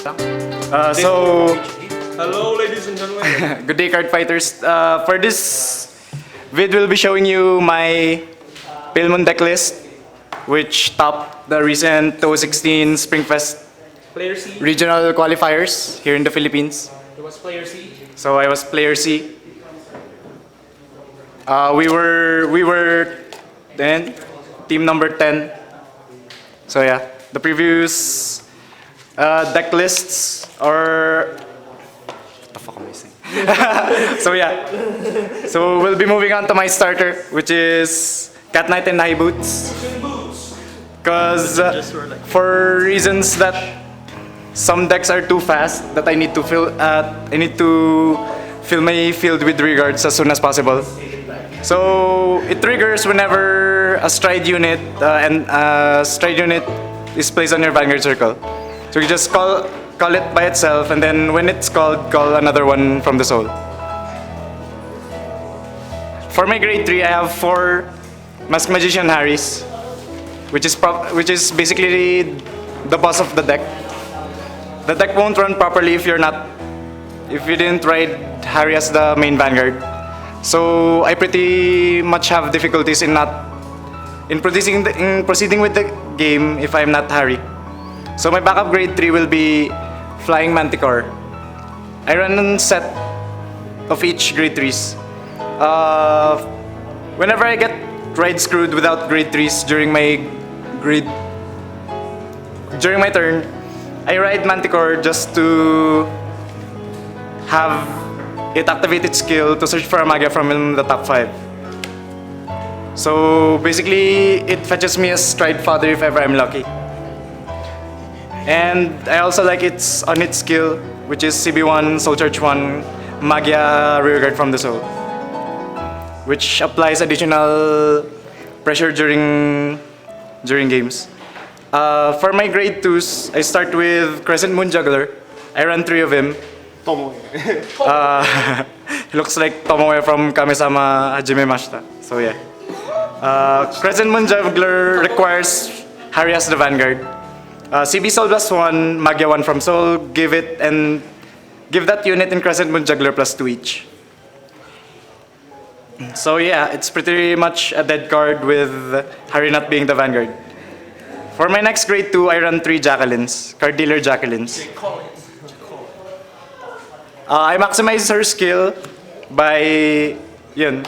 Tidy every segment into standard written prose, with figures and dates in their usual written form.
Hello, ladies and gentlemen. Good day, card fighters. For this vid, we'll be showing you my Pilmon deck list, which topped the recent 2016 Springfest Player C. regional qualifiers here in the Philippines. It was player C. So I was player C. We were then team number 10. So yeah, the previous deck lists are. What the fuck am I saying? So yeah, so we'll be moving on to my starter, which is Cat Knight and High Boots. Because for reasons that some decks are too fast, that I need to fill my field with regards as soon as possible. So it triggers whenever a stride unit is placed on your Vanguard circle. So you just call it by itself, and then when it's called, call another one from the soul. For my grade 3, I have 4 Mask Magician Harris, which is basically the boss of the deck. The deck won't run properly if you didn't ride Harri as the main Vanguard. So I pretty much have difficulties in proceeding with the game if I'm not Harri. So my backup grade 3 will be Flying Manticore. I run a set of each grade 3s. Whenever I get ride screwed without grade 3s during my turn, I ride Manticore just to have it activate its skill to search for a Magia from the top 5. So basically, it fetches me a stride fodder if ever I'm lucky. And I also like its skill, which is CB1, Soul Charge 1, Magia Rearguard from the Soul, which applies additional pressure during games. For my grade 2s, I start with Crescent Moon Juggler. I run 3 of him. Tomoe. He looks like Tomoe from Kame-sama Hajime Mashita. So yeah. Crescent Moon Juggler requires Harri as the Vanguard. CB Soul +1, Magia 1 from Soul, give that unit in Crescent Moon Juggler +2 each. So yeah, it's pretty much a dead card with Harri not being the Vanguard. For my next grade 2, I run 3 Jacquelines, card dealer Jacquelines. I maximize her skill by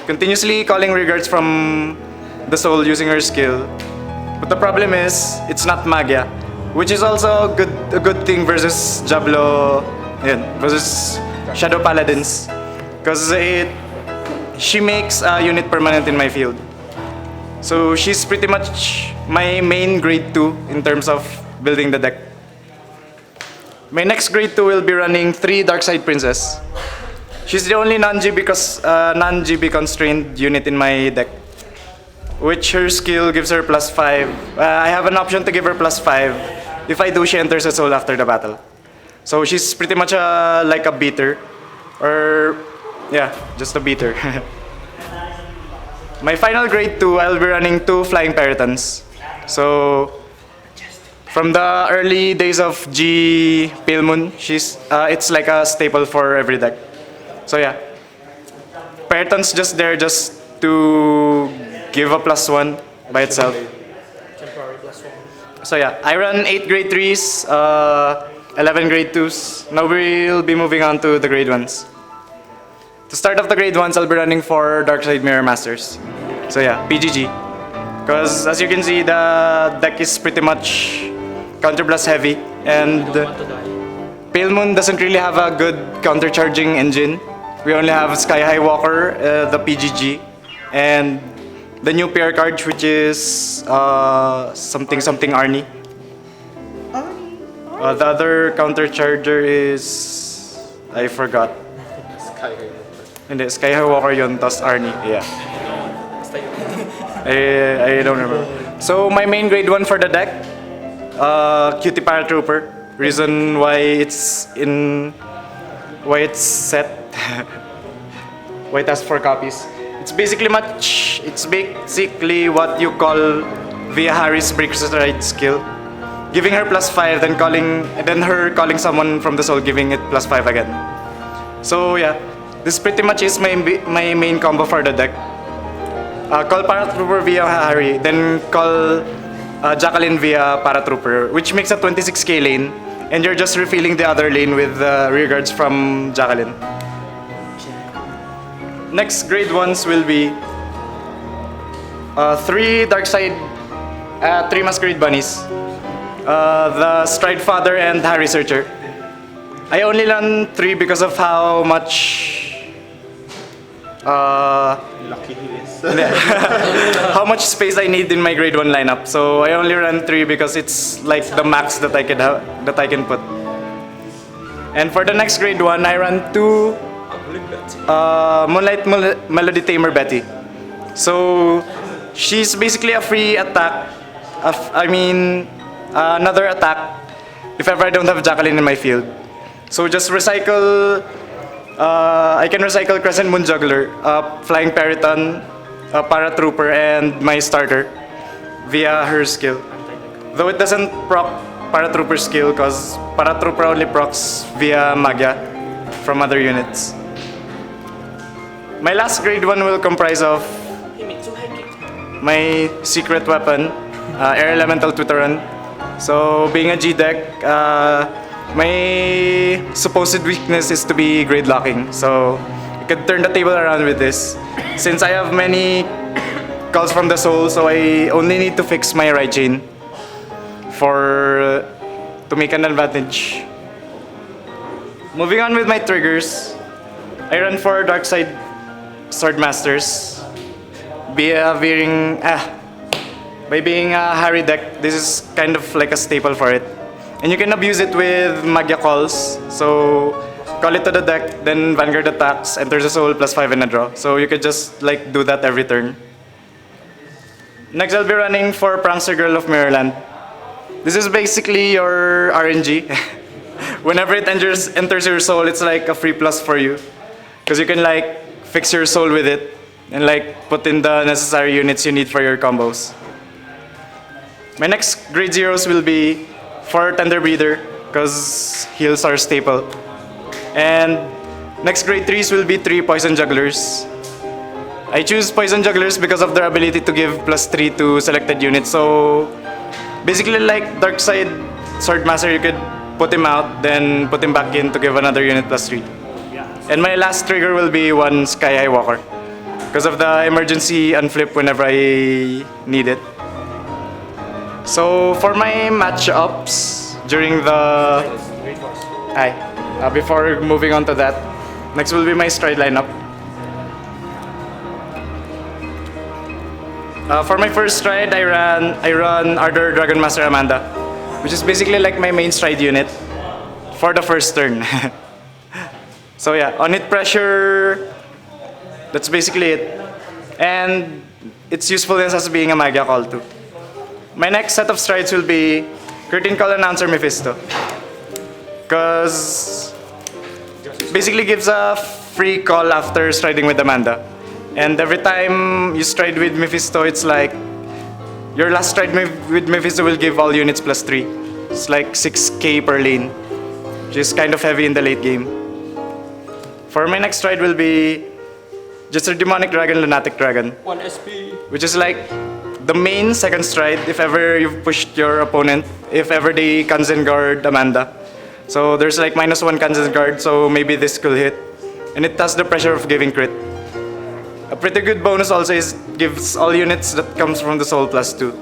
continuously calling regards from the soul using her skill. But the problem is, it's not Magia, which is also a good thing versus Diablo, versus Shadow Paladins, because she makes a unit permanent in my field. So she's pretty much my main grade 2 in terms of building the deck. My next grade 2 will be running 3 Darkside Princess. She's the only non-GB constrained unit in my deck, which her skill gives her +5. I have an option to give her +5. If I do, she enters a soul after the battle. So she's pretty much like a beater, or yeah, just a beater. My final grade 2, I'll be running 2 Flying Peritons. So from the early days of G Pilmon, it's like a staple for every deck. So yeah, Peritons just there just to give a +1 by itself. So yeah, I run 8 grade 3s, 11 grade 2s. Now we'll be moving on to the grade 1s. To start off the grade 1s, I'll be running 4 Darkside Mirror Masters. So yeah, PGG. Because as you can see, the deck is pretty much counterblast heavy, and Pilmon doesn't really have a good countercharging engine. We only have Sky High Walker, the PGG, and the new pair card, which is something Arnie. The other countercharger is I forgot. Hindi, Sky High Walker yun, tas Arnie. Yeah. I don't remember. So my main grade 1 for the deck, Cutie Paratrooper. Reason why it's set, why it has 4 copies. It's basically what you call via Harri's Breakers Right skill. giving her +5, then her calling someone from the soul, giving it +5 again. So yeah, this pretty much is my main combo for the deck. Call Paratrooper via Harri, then call Jacqueline via Paratrooper, which makes a 26k lane, and you're just refilling the other lane with rear guards from Jacqueline. Next grade ones will be 3 3 Masquerade Bunnies, the Stride Father and Harry Searcher. I only run 3 because of how much Lucky he is. how much space I need in my grade 1 lineup. So I only run 3 because it's like the max that I can put. And for the next grade 1, I run 2 Moonlight Melody Tamer Betty. So she's basically a free attack. Another attack if ever I don't have Jacqueline in my field. So just recycle. I can recycle Crescent Moon Juggler, Flying Periton, Paratrooper, and my starter via her skill. Though it doesn't proc Paratrooper skill because Paratrooper only procs via Magia from other units. My last grade 1 will comprise of my secret weapon, Air Elemental Twitteron. So being a G deck, my supposed weakness is to be grade locking. So I could turn the table around with this. Since I have many calls from the soul, so I only need to fix my right chain to make an advantage. Moving on with my triggers, I run for Darkside Swordmasters. By being a Harry deck, this is kind of like a staple for it. And you can abuse it with Magia calls. So call it to the deck, then Vanguard attacks, enters a soul +5 in a draw. So you could just like do that every turn. Next, I'll be running for Prankster Girl of Maryland. This is basically your RNG. Whenever it enters your soul, it's like a free plus for you. Because you can like fix your soul with it and like put in the necessary units you need for your combos. My next grade 0s will be for Tender Breeder, because heals are staple. And next grade 3s will be 3 Poison Jugglers. I choose Poison Jugglers because of their ability to give +3 to selected units. So basically like Darkside Swordmaster, you could put him out, then put him back in to give another unit +3. And my last trigger will be 1 Sky High Walker, because of the emergency unflip whenever I need it. So for my matchups during the before moving on to that, next will be my stride lineup. For my first stride, I run Ardor Dragon Master Amanda, which is basically like my main stride unit for the first turn. So yeah, on hit pressure, that's basically it. And its usefulness as being a Magia call too. My next set of strides will be Curtain Call Announcer Mephisto, because basically gives a free call after striding with Amanda. And every time you stride with Mephisto, it's like your last stride with Mephisto will give all units +3. It's like 6k per lane, which is kind of heavy in the late game. For my next stride will be just a Demonic Dragon, Lunatic Dragon, 1 SP. which is like the main second stride if ever you've pushed your opponent, if ever they Kanzen guard Amanda. So there's like -1 Kanzen guard, so maybe this could hit. And it has the pressure of giving crit. A pretty good bonus also is gives all units that comes from the soul +2.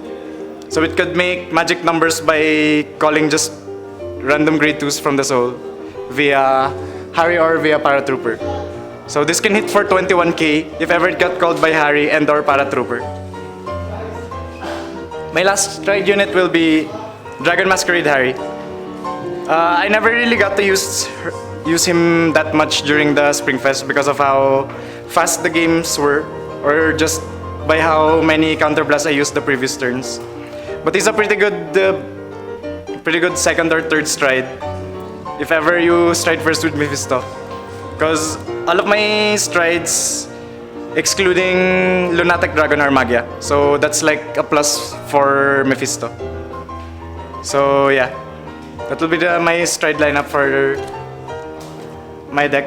So it could make magic numbers by calling just random grade 2s from the soul via Harry or via Paratrooper. So this can hit for 21k if ever it got called by Harry and or Paratrooper. My last stride unit will be Dragon Masquerade Harry. I never really got to use him that much during the Springfest because of how fast the games were, or just by how many counterblasts I used the previous turns. But he's a pretty good second or third stride if ever you stride first with Mephisto. Because all of my strides, excluding Lunatic Dragon, are Magia. So that's like a plus for Mephisto. So yeah, that will be my stride lineup for my deck.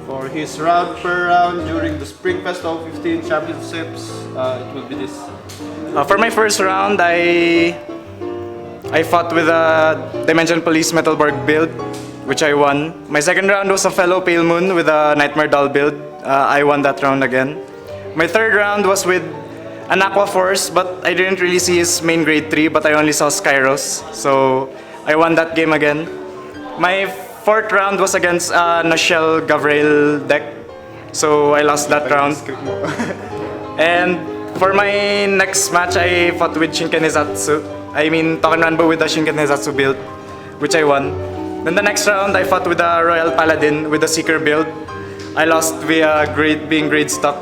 For his round per round during the Spring Fest 15 championships, it will be this. For my first round, I fought with a Dimension Police Metalborg build, which I won. My second round was a fellow Pale Moon with a Nightmare Doll build. I won that round again. My third round was with an Aqua Force, but I didn't really see his main grade 3, but I only saw Skyros, so I won that game again. My fourth round was against a Nashel Gavril deck, so I lost that round. And for my next match, I fought with Shinken Hizatsu. I mean, Token Ranbo with the Shinken Hizatsu build, which I won. Then the next round, I fought with a Royal Paladin with the Seeker build. I lost via being grade stuck.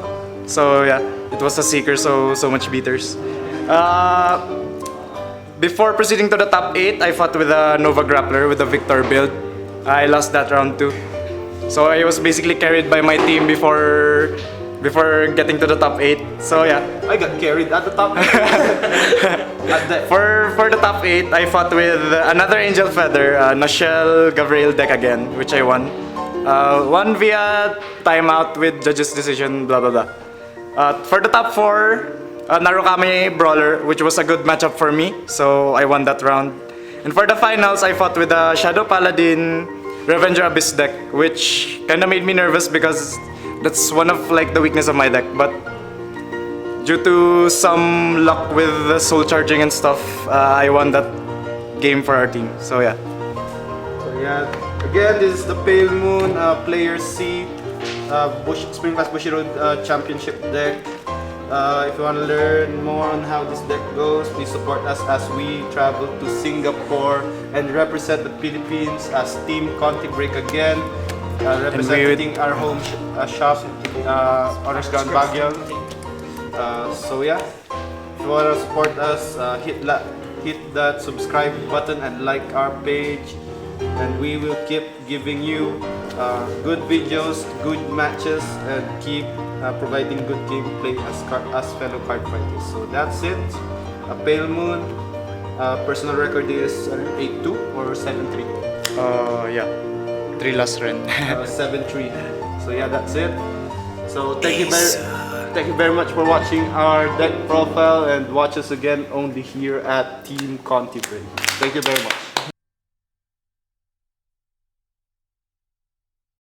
So yeah, it was a Seeker, so much beaters. Before proceeding to the top 8, I fought with a Nova Grappler with the Victor build. I lost that round too. So I was basically carried by my team before getting to the top 8. So yeah. I got carried at the top. For the top 8, I fought with another Angel Feather, Nashel Gavril deck again, which I won. Won via timeout with judge's decision, blah blah blah. For the top 4, Narukami Brawler, which was a good matchup for me, so I won that round. And for the finals, I fought with a Shadow Paladin Revenger Abyss deck, which kinda made me nervous because that's one of like the weakness of my deck. But due to some luck with the soul charging and stuff, I won that game for our team. So yeah. So yeah, again, this is the Pale Moon Player C Spring Fest Bushiroad Championship deck. If you want to learn more on how this deck goes, please support us as we travel to Singapore and represent the Philippines as Team ContiBreak again, representing our home shop, Honors Ground Baguio. So yeah, if you want to support us, hit that subscribe button and like our page, and we will keep giving you good videos, good matches, and keep providing good gameplay as fellow card fighters. So that's it. A Pale Moon. Personal record is 8-2 or 7-3. Yeah, 3 last run. 7-3. So yeah, that's it. So thank you very much for watching our deck profile, and watch us again only here at Team ContiBreak. Thank you very much.